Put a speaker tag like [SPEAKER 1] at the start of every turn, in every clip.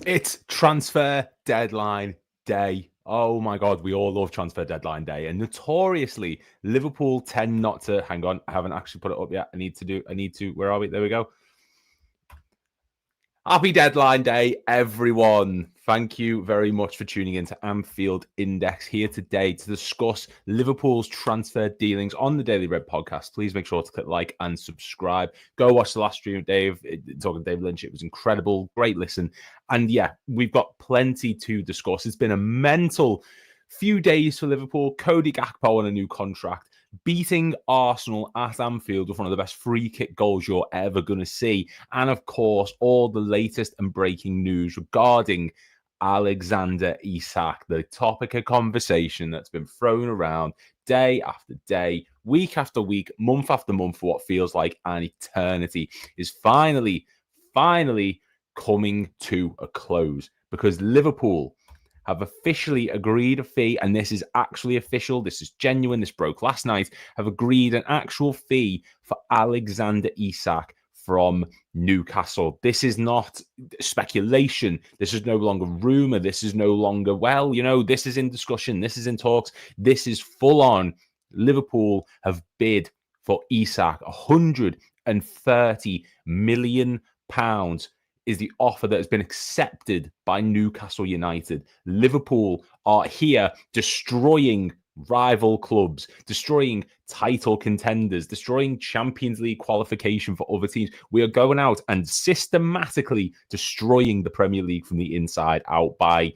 [SPEAKER 1] It's transfer deadline day. Oh my God, we all love transfer deadline day. And notoriously, Liverpool tend not to. Hang on, I haven't actually put it up yet. I need to. Where are we? There we go. Happy deadline day, everyone. Thank you very much for tuning in to Anfield Index here today to discuss Liverpool's transfer dealings on the Daily Red podcast. Please make sure to click like and subscribe. Go watch the last stream of Dave, talking to Dave Lynch. It was incredible. Great listen. And yeah, we've got plenty to discuss. It's been a mental few days for Liverpool. Cody Gakpo on a new contract. Beating Arsenal at Anfield with one of the best free kick goals you're ever going to see. And of course, all the latest and breaking news regarding Alexander Isak, the topic of conversation that's been thrown around day after day, week after week, month after month for what feels like an eternity, is finally coming to a close because Liverpool have officially agreed a fee, and this is actually official, this is genuine, this broke last night, have agreed an actual fee for Alexander Isak from Newcastle. This is not speculation. This is no longer rumour. This is no longer, this is in discussion. This is in talks. This is full on. Liverpool have bid for Isak. £130 million is the offer that has been accepted by Newcastle United. Liverpool are here destroying rival clubs, destroying title contenders, destroying Champions League qualification for other teams. We are going out and systematically destroying the Premier League from the inside out by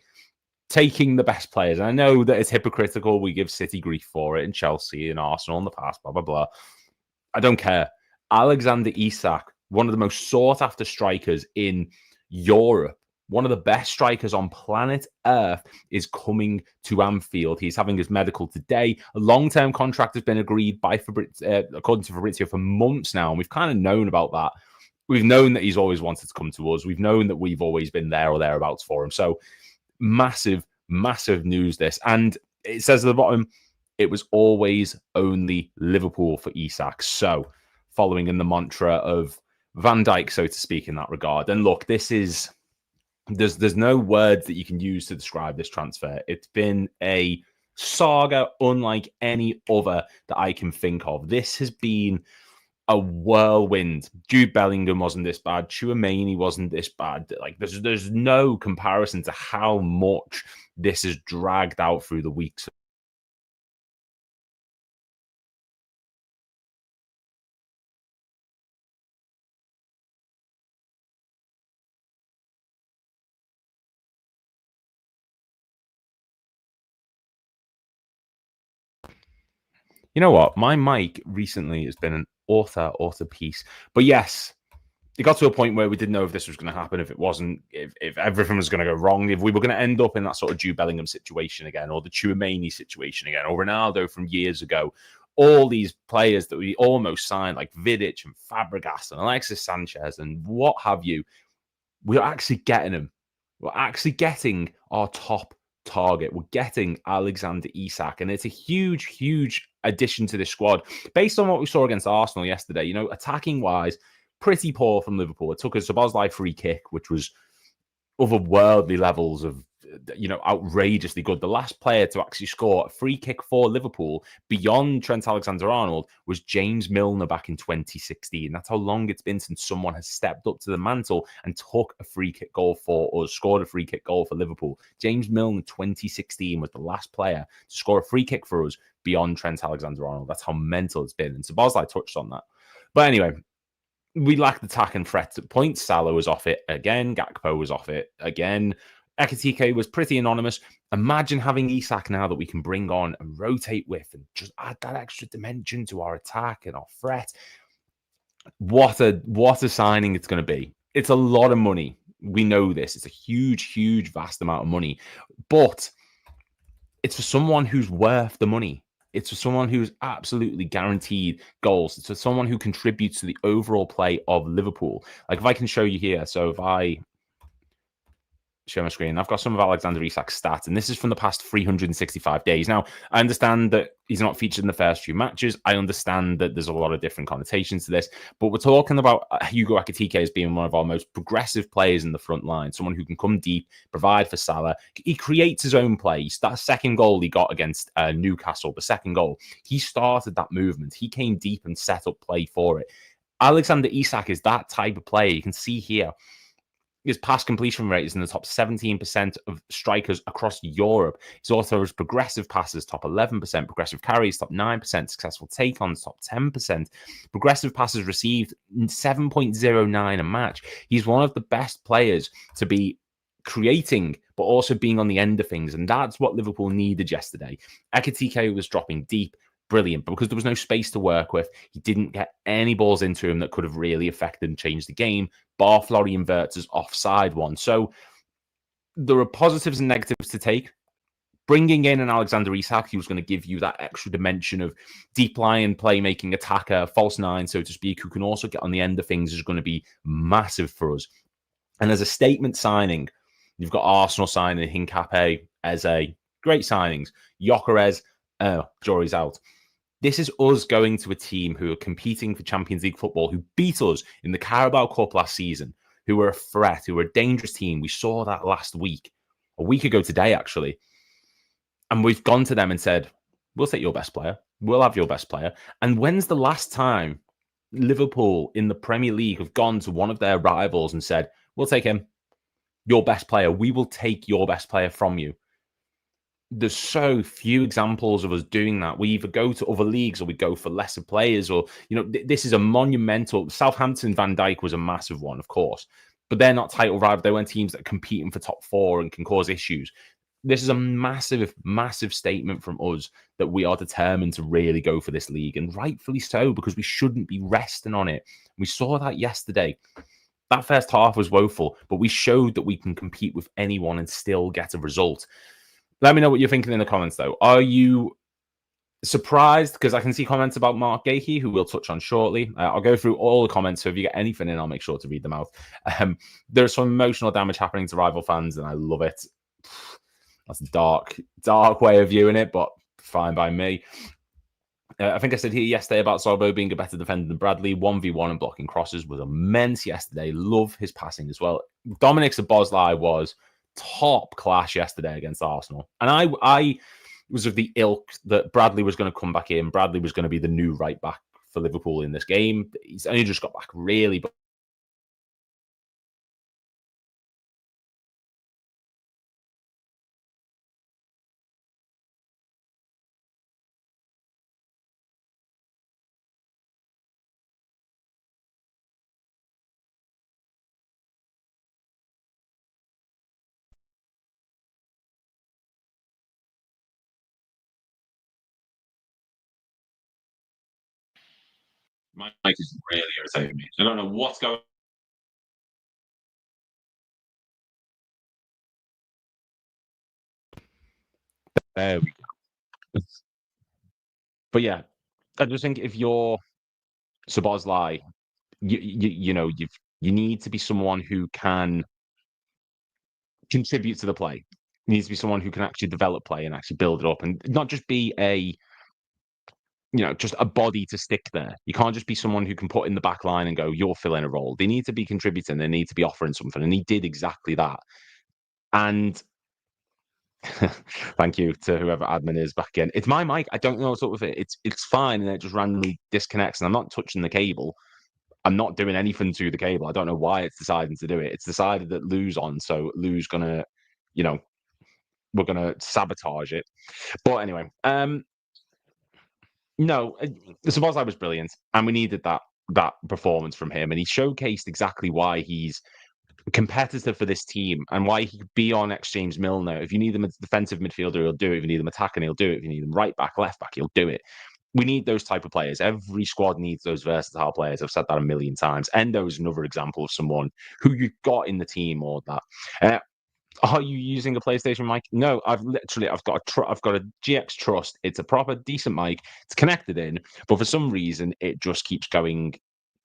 [SPEAKER 1] taking the best players. And I know that it's hypocritical. We give City grief for it, and Chelsea and Arsenal in the past, blah, blah, blah. I don't care. Alexander Isak, one of the most sought-after strikers in Europe, one of the best strikers on planet Earth, is coming to Anfield. He's having his medical today. A long-term contract has been agreed by according to Fabrizio, for months now, and we've kind of known about that. We've known that he's always wanted to come to us. We've known that we've always been there or thereabouts for him. So massive, massive news, this. And it says at the bottom, it was always only Liverpool for Isak. So following in the mantra of Van Dijk, so to speak, in that regard. And look, this is, there's no words that you can use to describe this transfer. It's been a saga unlike any other that I can think of. This has been a whirlwind. Jude Bellingham wasn't this bad. Tchouaméni wasn't this bad. Like there's no comparison to how much this has dragged out through the weeks. You know what? My mic recently has been an author piece. But yes, it got to a point where we didn't know if this was going to happen, if it wasn't, if everything was going to go wrong, if we were going to end up in that sort of Jude Bellingham situation again, or the Tchouaméni situation again, or Ronaldo from years ago. All these players that we almost signed, like Vidic and Fabregas and Alexis Sanchez and what have you, we're actually getting them. We're actually getting our top target. We're getting Alexander Isak, and it's a huge, huge addition to this squad. Based on what we saw against Arsenal yesterday, attacking-wise, pretty poor from Liverpool. It took a Szoboszlai free kick, which was otherworldly levels of, outrageously good. The last player to actually score a free kick for Liverpool beyond Trent Alexander-Arnold was James Milner back in 2016. That's how long it's been since someone has stepped up to the mantle and took a free kick goal for us, scored a free kick goal for Liverpool. James Milner 2016 was the last player to score a free kick for us beyond Trent Alexander-Arnold. That's how mental it's been. And Szoboszlai touched on that. But anyway, we lacked attack and threat at points. Salah was off it again. Gakpo was off it again. Ekitike was pretty anonymous. Imagine having Isak now that we can bring on and rotate with and just add that extra dimension to our attack and our threat. What a signing it's going to be. It's a lot of money. We know this. It's a huge, huge, vast amount of money. But it's for someone who's worth the money. It's for someone who's absolutely guaranteed goals. It's for someone who contributes to the overall play of Liverpool. Like if I can show you here. So if I share my screen. I've got some of Alexander Isak's stats, and this is from the past 365 days. Now, I understand that he's not featured in the first few matches. I understand that there's a lot of different connotations to this, but we're talking about Hugo Ekitike as being one of our most progressive players in the front line, someone who can come deep, provide for Salah. He creates his own play. That second goal he got against Newcastle, the second goal, he started that movement. He came deep and set up play for it. Alexander Isak is that type of player. You can see here, his pass completion rate is in the top 17% of strikers across Europe. He's also has progressive passes, top 11%, progressive carries, top 9%, successful take-ons, top 10%, progressive passes received, 7.09 a match. He's one of the best players to be creating, but also being on the end of things, and that's what Liverpool needed yesterday. Ekitike was dropping deep, brilliant, but because there was no space to work with, he didn't get any balls into him that could have really affected and changed the game, bar Florian Wirtz's offside one. So there are positives and negatives to take. Bringing in an Alexander Isak, who's going to give you that extra dimension of deep line playmaking attacker, false nine, so to speak, who can also get on the end of things, is going to be massive for us. And as a statement signing, you've got Arsenal signing Hincapié, Eze, great signings. Gyökeres, jury's out. This is us going to a team who are competing for Champions League football, who beat us in the Carabao Cup last season, who were a threat, who were a dangerous team. We saw that last week, a week ago today, actually. And we've gone to them and said, we'll take your best player. We'll have your best player. And when's the last time Liverpool in the Premier League have gone to one of their rivals and said, we'll take him, your best player. We will take your best player from you. There's so few examples of us doing that. We either go to other leagues or we go for lesser players, or, this is a monumental. Southampton, Van Dijk was a massive one, of course, but they're not title rivals. They weren't teams that are competing for top four and can cause issues. This is a massive, massive statement from us that we are determined to really go for this league, and rightfully so, because we shouldn't be resting on it. We saw that yesterday. That first half was woeful, but we showed that we can compete with anyone and still get a result. Let me know what you're thinking in the comments, though. Are you surprised? Because I can see comments about Mark Guehi, who we'll touch on shortly. I'll go through all the comments, so if you get anything in, I'll make sure to read them out. There's some emotional damage happening to rival fans, and I love it. That's a dark way of viewing it, but fine by me. I think I said here yesterday about Sorbo being a better defender than Bradley. 1v1 and blocking crosses was immense yesterday. Love his passing as well. Dominic Szoboszlai was top class yesterday against Arsenal. And I was of the ilk that Bradley was going to come back in. Bradley was going to be the new right back for Liverpool in this game. He's only just got back, really, but my mic is really irritating me. I don't know what's going on. There we go. But yeah, I just think if you're Szoboszlai, you need to be someone who can contribute to the play. You need to be someone who can actually develop play and actually build it up, and not just be just a body to stick there. You can't just be someone who can put in the back line and go, you're filling a role. They need to be contributing. They need to be offering something. And he did exactly that. And thank you to whoever admin is back in. It's my mic. I don't know what's up with it. It's fine, and it just randomly disconnects. And I'm not touching the cable. I'm not doing anything to the cable. I don't know why it's deciding to do it. It's decided that Lou's on, so Lou's gonna, we're gonna sabotage it. But anyway, no, Szoboszlai was brilliant, and we needed that performance from him, and he showcased exactly why he's competitive for this team and why he could be on James Milner. If you need him as a defensive midfielder, he'll do it. If you need him attacking, he'll do it. If you need him right back, left back, he'll do it. We need those type of players. Every squad needs those versatile players. I've said that a million times. Endo is another example of someone who you've got in the team or that. Are you using a PlayStation mic? No, I've got a GX Trust. It's a proper decent mic. It's connected in, but for some reason it just keeps going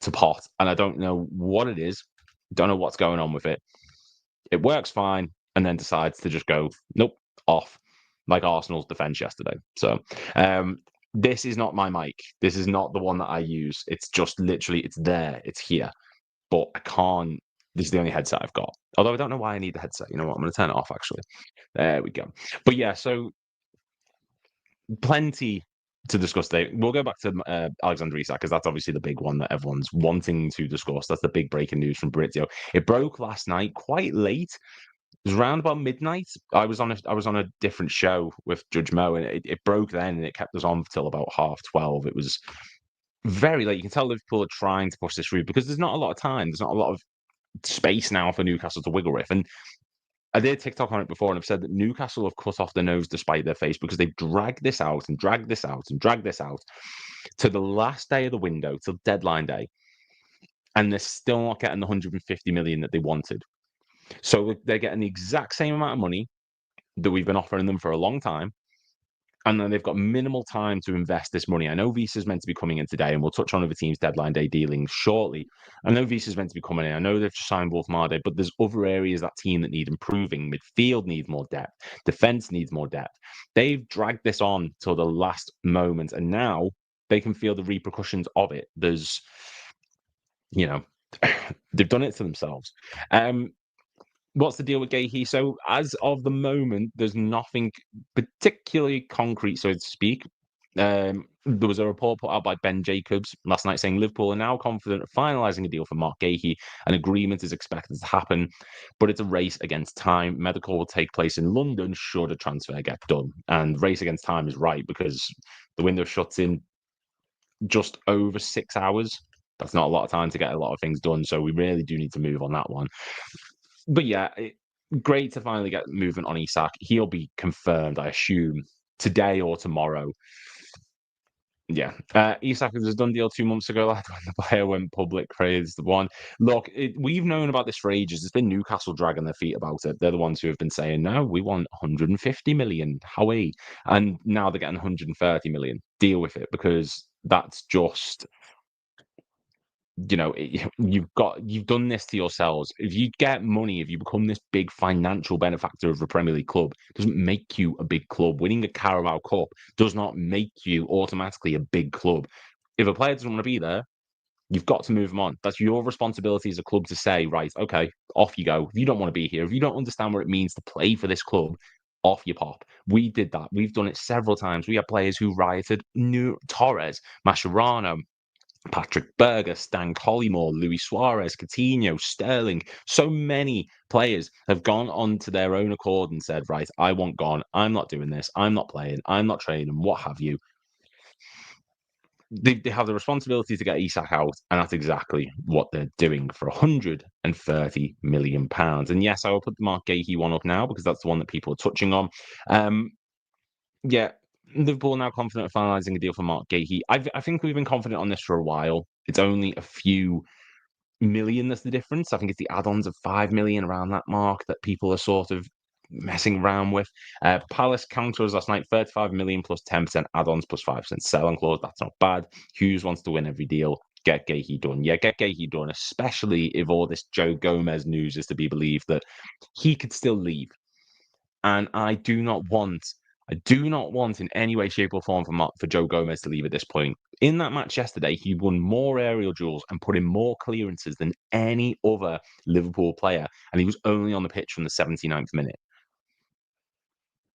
[SPEAKER 1] to pot, and I don't know what it is. Don't know what's going on with it. It works fine. and then decides to just go, nope, off, like Arsenal's defence yesterday. So this is not my mic. This is not the one that I use. It's just literally, it's there, it's here, but I can't. This is the only headset I've got. Although I don't know why I need the headset. You know what? I'm going to turn it off, actually. There we go. But yeah, so plenty to discuss today. We'll go back to Alexander Isak, because that's obviously the big one that everyone's wanting to discuss. That's the big breaking news from Brizio. It broke last night quite late. It was around about midnight. I was on a different show with Judge Mo, and it broke then, and it kept us on till about 12:30. It was very late. You can tell Liverpool are trying to push this through because there's not a lot of time. There's not a lot of space now for Newcastle to wiggle with. And I did TikTok on it before, and I've said that Newcastle have cut off their nose despite their face, because they've dragged this out and dragged this out and dragged this out to the last day of the window, till deadline day, and they're still not getting the 150 million that they wanted. So they're getting the exact same amount of money that we've been offering them for a long time, and then they've got minimal time to invest this money. I know Visa's meant to be coming in today, and we'll touch on other teams' deadline day dealings shortly. I know Visa's meant to be coming in. I know they've just signed Wolf Made, but there's other areas of that team that need improving. Midfield needs more depth. Defense needs more depth. They've dragged this on till the last moment, and now they can feel the repercussions of it. There's, you know, they've done it to themselves. What's the deal with Guehi? So as of the moment, there's nothing particularly concrete, so to speak. There was a report put out by Ben Jacobs last night saying Liverpool are now confident of finalising a deal for Mark Guehi. An agreement is expected to happen, but it's a race against time. Medical will take place in London should a transfer get done. And race against time is right, because the window shuts in just over 6 hours. That's not a lot of time to get a lot of things done, so we really do need to move on that one. But yeah, great to finally get movement on Isak. He'll be confirmed, I assume, today or tomorrow. Yeah, Isak was a done deal 2 months ago, lad, when the player went public, praised the one. Look, we've known about this for ages. It's been Newcastle dragging their feet about it. They're the ones who have been saying, no, we want 150 million. How are we? And now they're getting 130 million. Deal with it, because that's just, you've done this to yourselves. If you get money, if you become this big financial benefactor of a Premier League club, it doesn't make you a big club. Winning a Carabao Cup does not make you automatically a big club. If a player doesn't want to be there, you've got to move them on. That's your responsibility as a club to say, right, okay, off you go. If you don't want to be here, if you don't understand what it means to play for this club, off you pop. We did that. We've done it several times. We had players who rioted. Torres, Mascherano, Patrick Berger, Stan Collymore, Luis Suarez, Coutinho, Sterling. So many players have gone on to their own accord and said, right, I want gone. I'm not doing this. I'm not playing. I'm not training, what have you. They have the responsibility to get Isak out, and that's exactly what they're doing for £130 million. And yes, I will put the Mark Guehi one up now, because that's the one that people are touching on. Yeah, Liverpool are now confident of finalising a deal for Mark Guehi. I think we've been confident on this for a while. It's only a few million that's the difference. I think it's the add-ons of 5 million, around that mark, that people are sort of messing around with. Palace counters last night, 35 million plus 10% add-ons plus 5% sell-on clause. That's not bad. Hughes wants to win every deal. Get Guehi done. Yeah, get Guehi done, especially if all this Joe Gomez news is to be believed, that he could still leave. And I do not want in any way, shape, or form for Joe Gomez to leave at this point. In that match yesterday, he won more aerial duels and put in more clearances than any other Liverpool player, and he was only on the pitch from the 79th minute.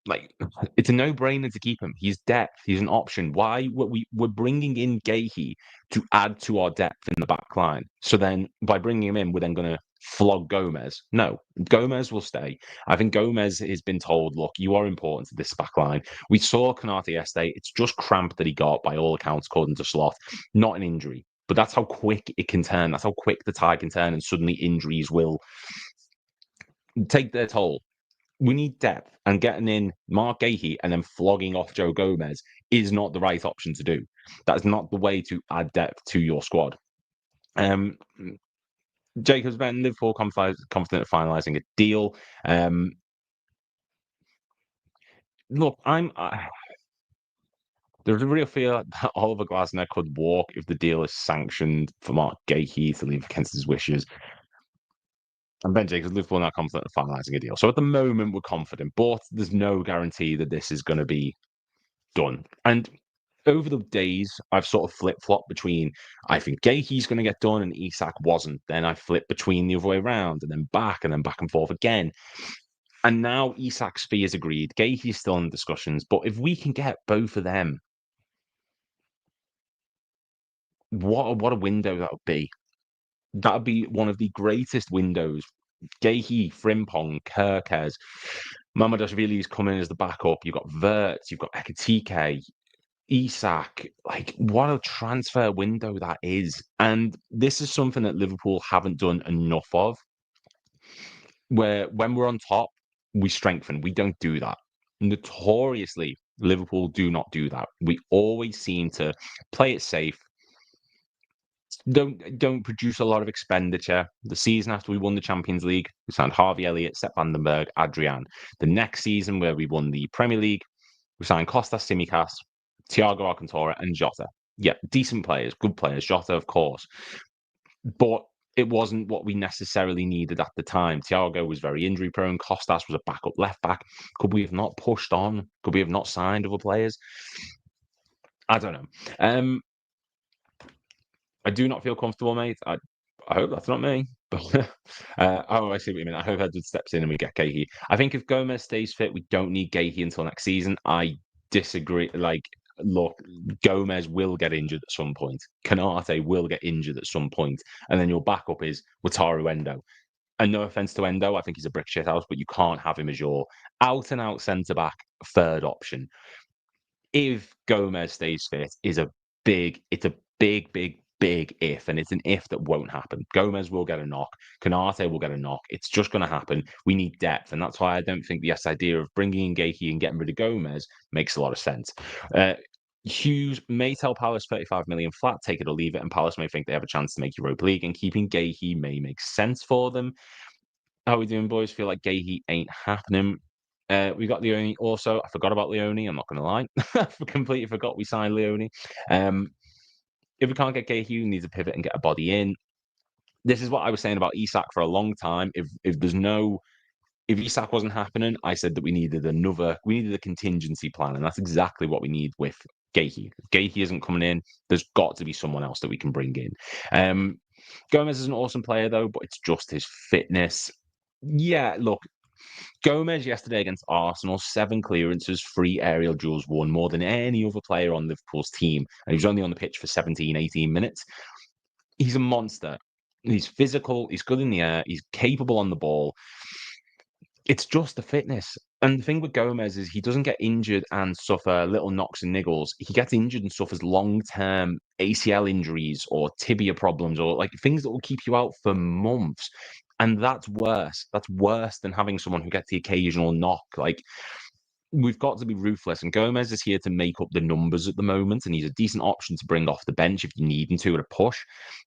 [SPEAKER 1] Like, it's a no-brainer to keep him. He's depth. He's an option. Why we're bringing in Guehi to add to our depth in the back line? So then, by bringing him in, we're then going to flog Gomez. No, Gomez will stay. I think Gomez has been told, look, you are important to this back line. We saw Konate yesterday. It's just cramp that he got, by all accounts, according to Slot. Not an injury. But that's how quick it can turn. That's how quick the tide can turn, and suddenly injuries will take their toll. We need depth, and getting in Mark Guehi and then flogging off Joe Gomez is not the right option to do. That's not the way to add depth to your squad. Jacobs Ben, Liverpool confident of finalising a deal. Look, there's a real fear that Oliver Glasner could walk if the deal is sanctioned for Mark Guehi to leave against his wishes. And Benji, because Liverpool are not confident of finalising a deal. So at the moment, we're confident, but there's no guarantee that this is going to be done. And over the days, I've sort of flip-flopped between I think Guehi's going to get done and Isak wasn't. Then I flip between the other way around and then back and forth again. And now Isak's fee is agreed. Guehi's still in discussions. But if we can get both of them, what a window that would be. That would be one of the greatest windows. Guehi, Frimpong, Kerkez, Mamadashvili's coming as the backup. You've got Wirtz, you've got Ekatike, Isak. Like, what a transfer window that is. And this is something that Liverpool haven't done enough of, where when we're on top, we strengthen. We don't do that. Notoriously, Liverpool do not do that. We always seem to play it safe, don't produce a lot of expenditure. The season after we won the Champions League, we signed Harvey Elliott, Sepp van den Berg, Adrian. The next season where we won the Premier League, we signed Kostas Tsimikas, Thiago Alcantara, and Jota. Yeah, decent players, good players. Jota, of course, but it wasn't what we necessarily needed at the time. Thiago was very injury prone. Kostas was a backup left back. Could we have not pushed on? Could we have not signed other players? I don't know. I do not feel comfortable, mate. I hope that's not me. But I see what you mean. I hope Edward steps in and we get Guehi. I think if Gomez stays fit, we don't need Guehi until next season. I disagree. Like, look, Gomez will get injured at some point. Canate will get injured at some point, and then your backup is Wataru Endo. And no offense to Endo, I think he's a brick shit house, but you can't have him as your out and out centre back third option. If Gomez stays fit, it's a big if, and it's an if that won't happen. Gomez will get a knock. Canate will get a knock. It's just going to happen. We need depth, and that's why I don't think the idea of bringing in Guehi and getting rid of Gomez makes a lot of sense. Hughes may tell Palace 35 million flat, take it or leave it, and Palace may think they have a chance to make Europa League, and keeping Guehi may make sense for them. How are we doing, boys? Feel like Guehi ain't happening. We got Leone also. I forgot about Leone. I'm not going to lie. I completely forgot we signed Leone. If we can't get Guehi, we need to pivot and get a body in. This is what I was saying about Isak for a long time. If Isak wasn't happening, I said that we needed a contingency plan, and that's exactly what we need with Guehi. If Guehi isn't coming in, there's got to be someone else that we can bring in. Gomez is an awesome player, though, but it's just his fitness. Yeah, look, Gomez yesterday against Arsenal, 7 clearances, 3 aerial duels won, more than any other player on Liverpool's team. And he was only on the pitch for 17, 18 minutes. He's a monster. He's physical, he's good in the air, he's capable on the ball. It's just the fitness. And the thing with Gomez is he doesn't get injured and suffer little knocks and niggles. He gets injured and suffers long-term ACL injuries or tibia problems or like things that will keep you out for months. And that's worse. That's worse than having someone who gets the occasional knock. Like, we've got to be ruthless. And Gomez is here to make up the numbers at the moment. And he's a decent option to bring off the bench if you need him to at a push.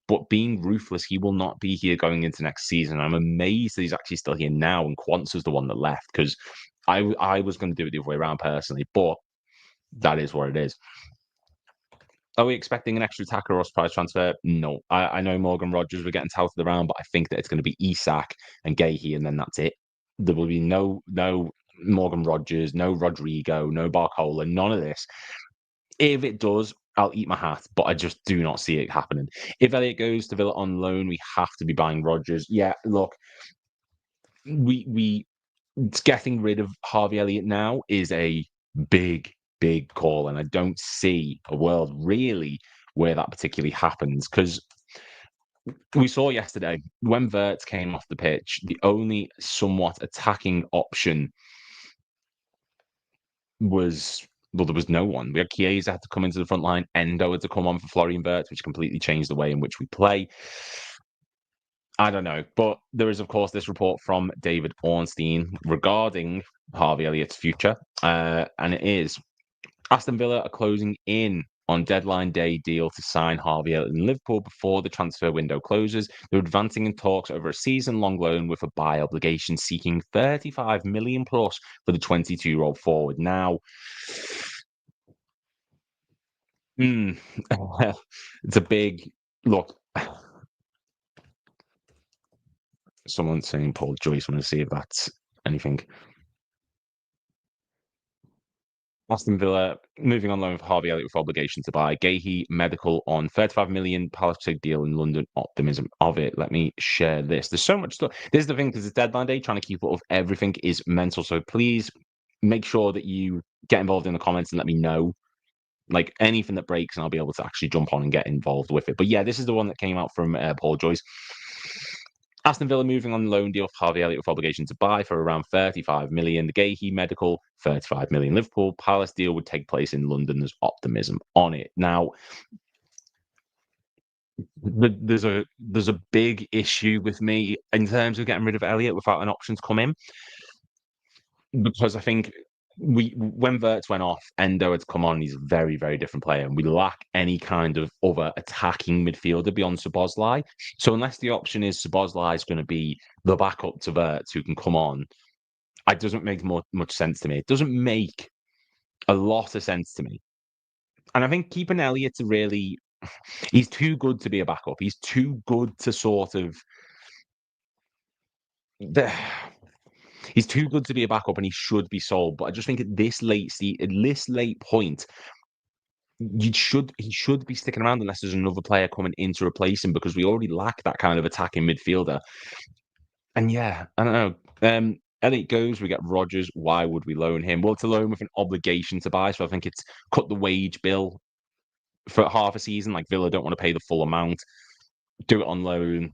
[SPEAKER 1] But being ruthless, he will not be here going into next season. I'm amazed that he's actually still here now. And Quants is the one that left because I was going to do it the other way around personally. But that is what it is. Are we expecting an extra attacker or surprise transfer? No. I know Morgan Rogers were getting touted around, but I think that it's going to be Isak and Guehi, and then that's it. There will be no Morgan Rogers, no Rodrigo, no Barcola, none of this. If it does, I'll eat my hat, but I just do not see it happening. If Elliott goes to Villa on loan, we have to be buying Rogers. Yeah, look, we getting rid of Harvey Elliott now is a big call, and I don't see a world really where that particularly happens because we saw yesterday when Wirtz came off the pitch, the only somewhat attacking option was there was no one. We had Chiesa had to come into the front line, Endo had to come on for Florian Wirtz, which completely changed the way in which we play. I don't know, but there is, of course, this report from David Ornstein regarding Harvey Elliott's future, and it is Aston Villa are closing in on deadline day deal to sign Harvey Elliott in Liverpool before the transfer window closes. They're advancing in talks over a season-long loan with a buy obligation seeking 35 million plus for the 22-year-old forward. Now, it's a big look. Someone saying Paul Joyce. I'm going to see if that's anything. Aston Villa moving on loan for Harvey Elliott with obligation to buy. Guehi Medical on 35 million Palace deal in London. Optimism of it. Let me share this. There's so much stuff. This is the thing because it's deadline day. Trying to keep up with everything is mental. So please make sure that you get involved in the comments and let me know like anything that breaks, and I'll be able to actually jump on and get involved with it. But yeah, this is the one that came out from Paul Joyce. Aston Villa moving on loan deal for Harvey Elliott with obligation to buy for around 35 million. The Guehi Medical, 35 million. Liverpool Palace deal would take place in London. There's optimism on it. Now, there's a big issue with me in terms of getting rid of Elliott without an option to come in, because I think when Wirtz went off, Endo had come on. He's a very, very different player, and we lack any kind of other attacking midfielder beyond Szoboszlai. So unless the option is Szoboszlai is going to be the backup to Wirtz who can come on, it doesn't make much sense to me. It doesn't make a lot of sense to me. And I think keeping Elliott to really, he's too good to be a backup. He's too good to sort of. He's too good to be a backup, and he should be sold. But I just think at this late point, he should be sticking around unless there's another player coming in to replace him, because we already lack that kind of attacking midfielder. And yeah, I don't know. Elliott goes, we get Rodgers. Why would we loan him? Well, to loan with an obligation to buy. So I think it's cut the wage bill for half a season. Like Villa don't want to pay the full amount. Do it on loan.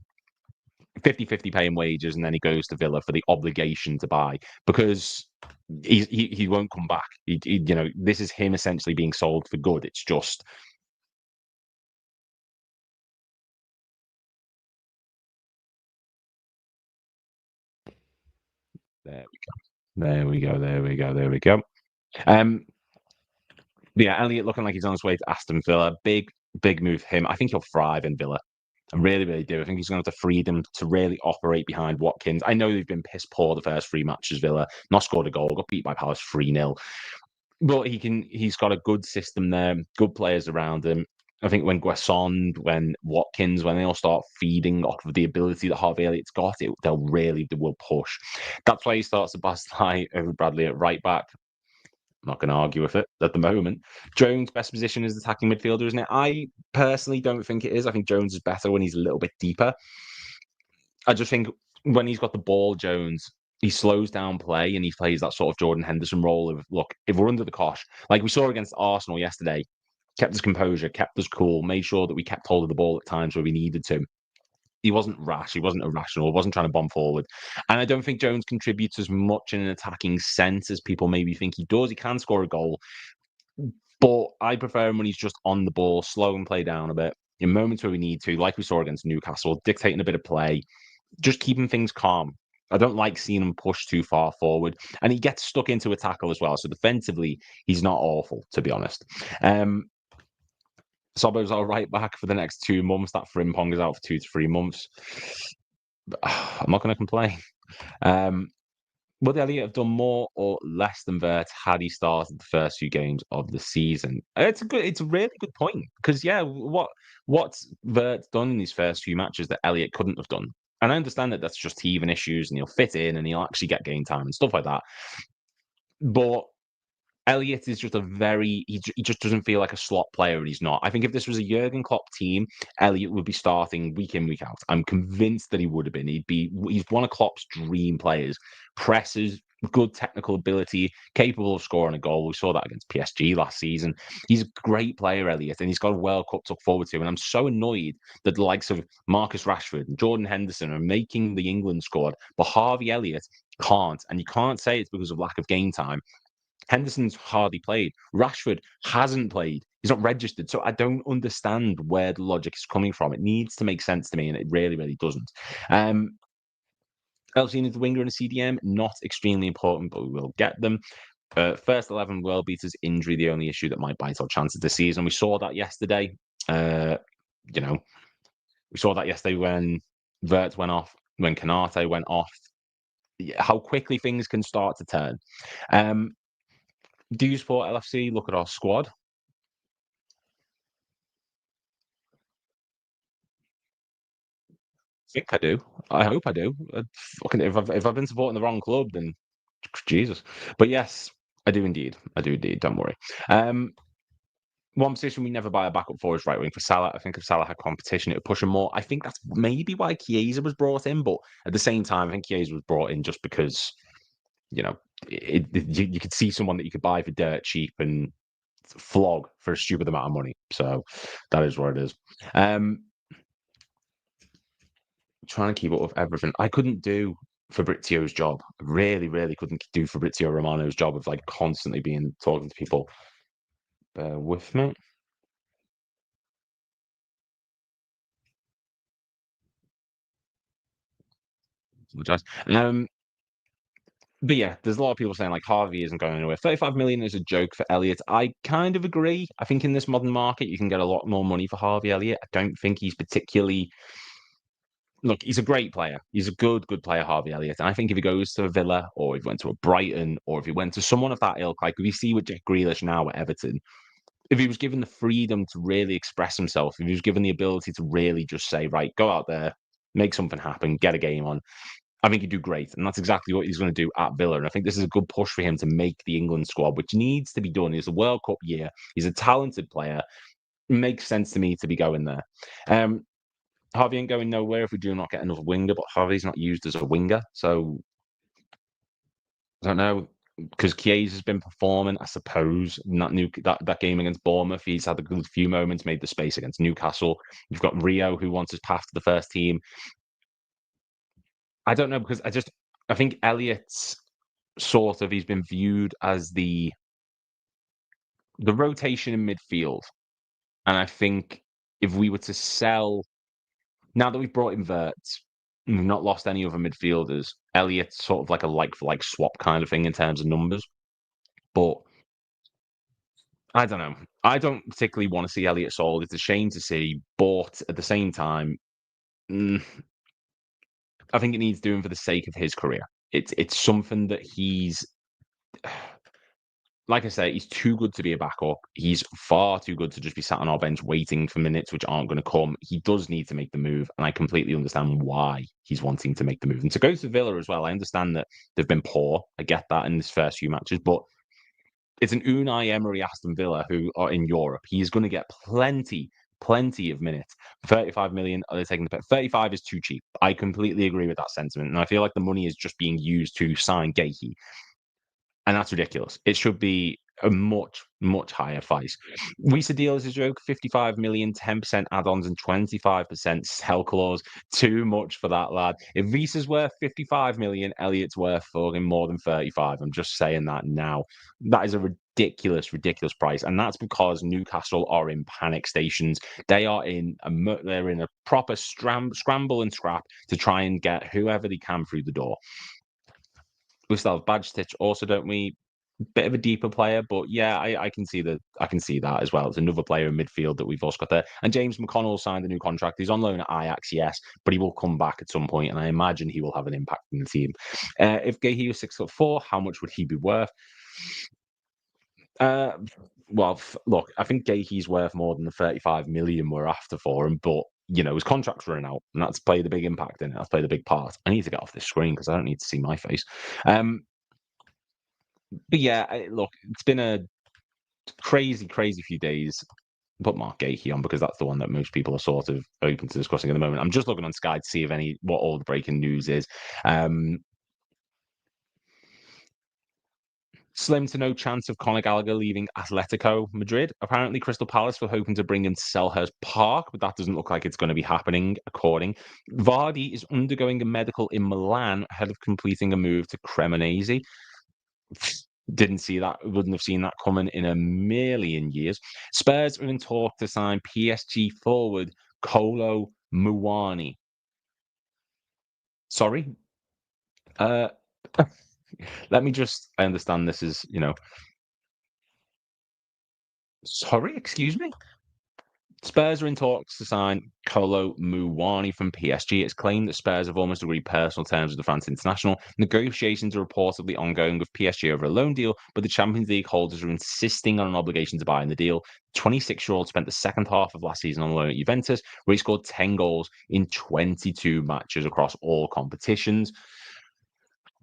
[SPEAKER 1] 50-50 paying wages, and then he goes to Villa for the obligation to buy, because he won't come back. This is him essentially being sold for good. It's just there we go. There we go. Yeah, Elliott looking like he's on his way to Aston Villa. Big move for him. I think he'll thrive in Villa. I really, really do. I think he's going to have the freedom to really operate behind Watkins. I know they've been piss poor the first three matches, Villa. Not scored a goal, got beat by Palace 3-0. But he's got a good system there, good players around him. I think when Guesson, when Watkins, when they all start feeding off of the ability that Harvey Elliott's got, they will push. That's why he starts to bust like over Bradley at right back. I'm not going to argue with it at the moment. Jones' best position is attacking midfielder, isn't it? I personally don't think it is. I think Jones is better when he's a little bit deeper. I just think when he's got the ball, Jones, he slows down play and he plays that sort of Jordan Henderson role of, look, if we're under the cosh, like we saw against Arsenal yesterday, kept his composure, kept us cool, made sure that we kept hold of the ball at times where we needed to. He wasn't rash, he wasn't irrational, wasn't trying to bomb forward. And I don't think Jones contributes as much in an attacking sense as people maybe think he does. He can score a goal, but I prefer him when he's just on the ball, slow and play down a bit. In moments where we need to, like we saw against Newcastle, dictating a bit of play, just keeping things calm. I don't like seeing him push too far forward, and he gets stuck into a tackle as well. So defensively, he's not awful, to be honest. Sobo's our right back for the next 2 months. That Frimpong is out for 2 to 3 months. I'm not going to complain. Would Elliott have done more or less than Vert had he started the first few games of the season? It's a really good point, because yeah, what's Vert done in these first few matches that Elliott couldn't have done? And I understand that that's just teething issues, and he'll fit in and he'll actually get game time and stuff like that. But Elliott is just he just doesn't feel like a slot player, and he's not. I think if this was a Jurgen Klopp team, Elliott would be starting week in, week out. I'm convinced that he would have been. He's one of Klopp's dream players. Presses, good technical ability, capable of scoring a goal. We saw that against PSG last season. He's a great player, Elliott, and he's got a World Cup to look forward to. And I'm so annoyed that the likes of Marcus Rashford and Jordan Henderson are making the England squad, but Harvey Elliott can't. And you can't say it's because of lack of game time. Henderson's hardly played. Rashford hasn't played. He's not registered. So I don't understand where the logic is coming from. It needs to make sense to me, and it really, really doesn't. LC needs a winger and a CDM. Not extremely important, but we will get them. First 11 world beaters injury, the only issue that might bite our chances this season. We saw that yesterday. We saw that yesterday when Vert went off, when Canate went off. How quickly things can start to turn. Do you support LFC? Look at our squad. think I do. I hope I do. Fucking if I've been supporting the wrong club, then Jesus. But yes, I do indeed. I do indeed. Don't worry. Um, One position we never buy a backup for is right wing for Salah. I think if Salah had competition, it would push him more. I think that's maybe why Chiesa was brought in, but at the same time, I think Chiesa was brought in just because you know you could see someone that you could buy for dirt cheap and flog for a stupid amount of money. So that is what it is. Trying to keep up with everything. I couldn't do Fabrizio's job. I really, really couldn't do Fabrizio Romano's job of like constantly being talking to people. Bear with me. Apologise. But yeah, there's a lot of people saying like Harvey isn't going anywhere. 35 million is a joke for Elliot. I kind of agree. I think in this modern market, you can get a lot more money for Harvey Elliott. I don't think he's particularly look, he's a great player. He's a good player, Harvey Elliott. And I think if he goes to a Villa or if he went to a Brighton or if he went to someone of that ilk, like we see with Jack Grealish now at Everton, if he was given the freedom to really express himself, if he was given the ability to really just say, right, go out there, make something happen, get a game on, I think he'd do great. And that's exactly what he's going to do at Villa. And I think this is a good push for him to make the England squad, which needs to be done. It's a World Cup year. He's a talented player. It makes sense to me to be going there. Harvey ain't going nowhere if we do not get another winger, but Harvey's not used as a winger. So I don't know. Because Chiesa's been performing, I suppose. In that game against Bournemouth, he's had a good few moments, made the space against Newcastle. You've got Rio, who wants his path to the first team. I don't know because I think Elliott's sort of he's been viewed as the rotation in midfield, and I think if we were to sell now that we've brought in Verts, and we've not lost any other midfielders, Elliott's sort of like a like for like swap kind of thing in terms of numbers, but I don't know. I don't particularly want to see Elliot sold. It's a shame to see, but at the same time, mm, I think it needs doing for the sake of his career. It's something that he's like I say, he's too good to be a backup. He's far too good to just be sat on our bench waiting for minutes which aren't going to come. He does need to make the move, and I completely understand why he's wanting to make the move. And to go to Villa as well, I understand that they've been poor. I get that in his first few matches, but it's an Unai Emery Aston Villa who are in Europe. He's going to get plenty of minutes. 35 million, are they taking the 35 is too cheap. I completely agree with that sentiment. And I feel like the money is just being used to sign Guehi. And that's ridiculous. It should be a much higher price. Visa deal is a joke. 55 million, 10% add-ons, and 25% sell clause. Too much for that lad. If Visa's worth 55 million, Elliot's worth fucking more than 35. I'm just saying that now. That is a ridiculous price, and that's because Newcastle are in panic stations. They are they're in a proper scramble and scrap to try and get whoever they can through the door. We still have Badge Stitch also, don't we? Bit of a deeper player, but yeah, I can see that as well. It's another player in midfield that we've also got there. And James McConnell signed a new contract. He's on loan at Ajax, yes, but he will come back at some point, and I imagine he will have an impact in the team. If Guehi was 6'4", how much would he be worth? Uh, well, look, I think Guehi's worth more than the 35 million we're after for him, but his contract's running out, and that's played a big impact in it. That's played a big part. I need to get off this screen because I don't need to see my face. But yeah, look, it's been a crazy few days. Put Mark Guehi on because that's the one that most people are sort of open to discussing at the moment. I'm just looking on Sky to see if what all the breaking news is. Slim to no chance of Conor Gallagher leaving Atletico Madrid. Apparently, Crystal Palace were hoping to bring him to Selhurst Park, but that doesn't look like it's going to be happening, according. Vardy is undergoing a medical in Milan ahead of completing a move to Cremonese. Didn't see that, wouldn't have seen that coming in a million years. Spurs are in talk to sign PSG forward Kolo Muani. Sorry? Uh, let me just, I understand this is. Sorry, excuse me? Spurs are in talks to sign Kolo Muani from PSG. It's claimed that Spurs have almost agreed personal terms with the France international. Negotiations are reportedly ongoing with PSG over a loan deal, but the Champions League holders are insisting on an obligation to buy in the deal. 26-year-old spent the second half of last season on loan at Juventus, where he scored 10 goals in 22 matches across all competitions.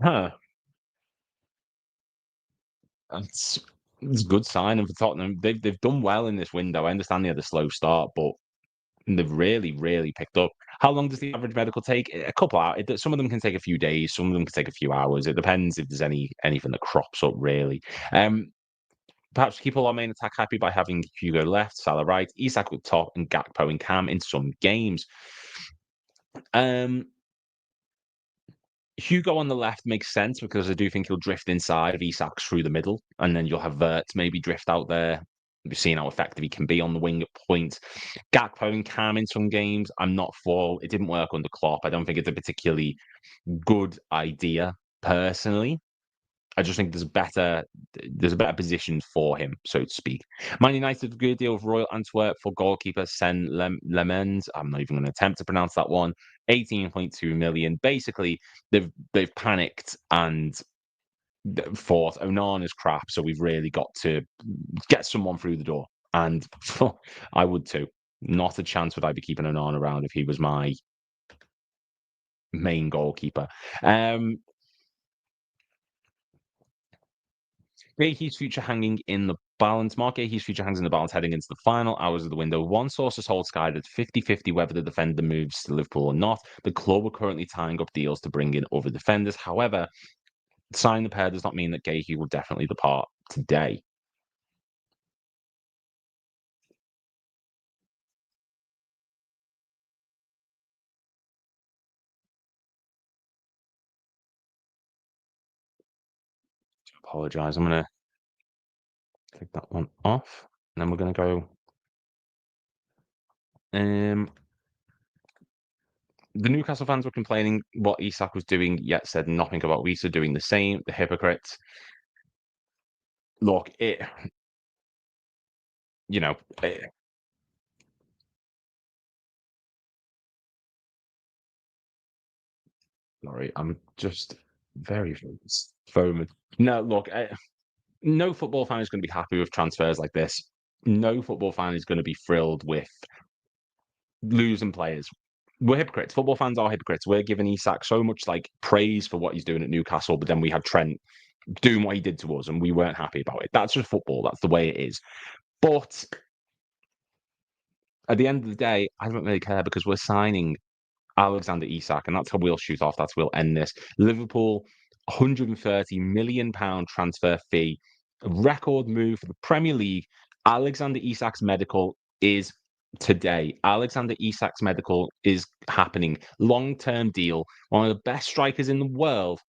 [SPEAKER 1] Huh. It's, it's a good sign for Tottenham. They've done well in this window. I understand they had a slow start, but they've really, really picked up. How long does the average medical take? A couple hours. Some of them can take a few days. Some of them can take a few hours. It depends if there's anything that crops up, really. Perhaps keep all our main attack happy by having Hugo left, Salah right, Isak up top, and Gakpo and Cam in some games. Um, Hugo on the left makes sense because I do think he'll drift inside of Isak through the middle, and then you'll have Verts maybe drift out there. We've seen how effective he can be on the wing at points. Gakpo and Cam in some games, I'm not for. It didn't work under Klopp. I don't think it's a particularly good idea personally. I just think there's a better position for him, so to speak. Man United a good deal with Royal Antwerp for goalkeeper Sen Lemens. I'm not even going to attempt to pronounce that one. 18.2 million. Basically, they've panicked and thought Onana's crap, so we've really got to get someone through the door. And I would too. Not a chance would I be keeping Onana around if he was my main goalkeeper. Guehi's future hanging in the balance. Mark Guehi's future hangs in the balance heading into the final hours of the window. One source has told Sky that 50-50 whether the defender moves to Liverpool or not. The club are currently tying up deals to bring in other defenders. However, signing the pair does not mean that Guehi will definitely depart today. I apologise. I'm going to take that one off. And then we're going to go. The Newcastle fans were complaining what Isak was doing, yet said nothing about Wisa doing the same. The hypocrites. Look, you know, it, sorry, I'm just very focused. Foaming. No, look, no football fan is going to be happy with transfers like this. No football fan is going to be thrilled with losing players. We're hypocrites. Football fans are hypocrites. We're giving Isak so much like praise for what he's doing at Newcastle, but then we had Trent doing what he did to us, and we weren't happy about it. That's just football. That's the way it is. But at the end of the day, I don't really care because we're signing Alexander Isak, and that's how we'll shoot off. That's how we'll end this. Liverpool, £130 million transfer fee, a record move for the Premier League. Alexander Isak's medical is today. Alexander Isak's medical is happening. Long-term deal. One of the best strikers in the world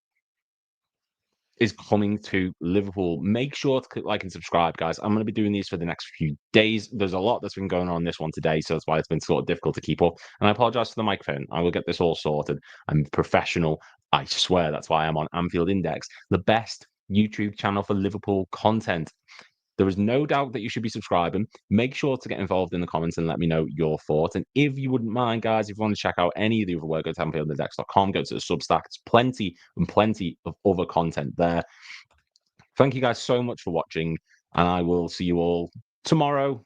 [SPEAKER 1] is coming to Liverpool. Make sure to click like and subscribe, guys. I'm going to be doing these for the next few days. There's a lot that's been going on this one today, so that's why it's been sort of difficult to keep up. And I apologize for the microphone. I will get this all sorted. I'm professional. I swear that's why I'm on Anfield Index, the best YouTube channel for Liverpool content. There is no doubt that you should be subscribing. Make sure to get involved in the comments and let me know your thoughts. And if you wouldn't mind, guys, if you want to check out any of the other work, go to AnfieldIndex.com, go to the Substack. It's plenty and plenty of other content there. Thank you guys so much for watching, and I will see you all tomorrow.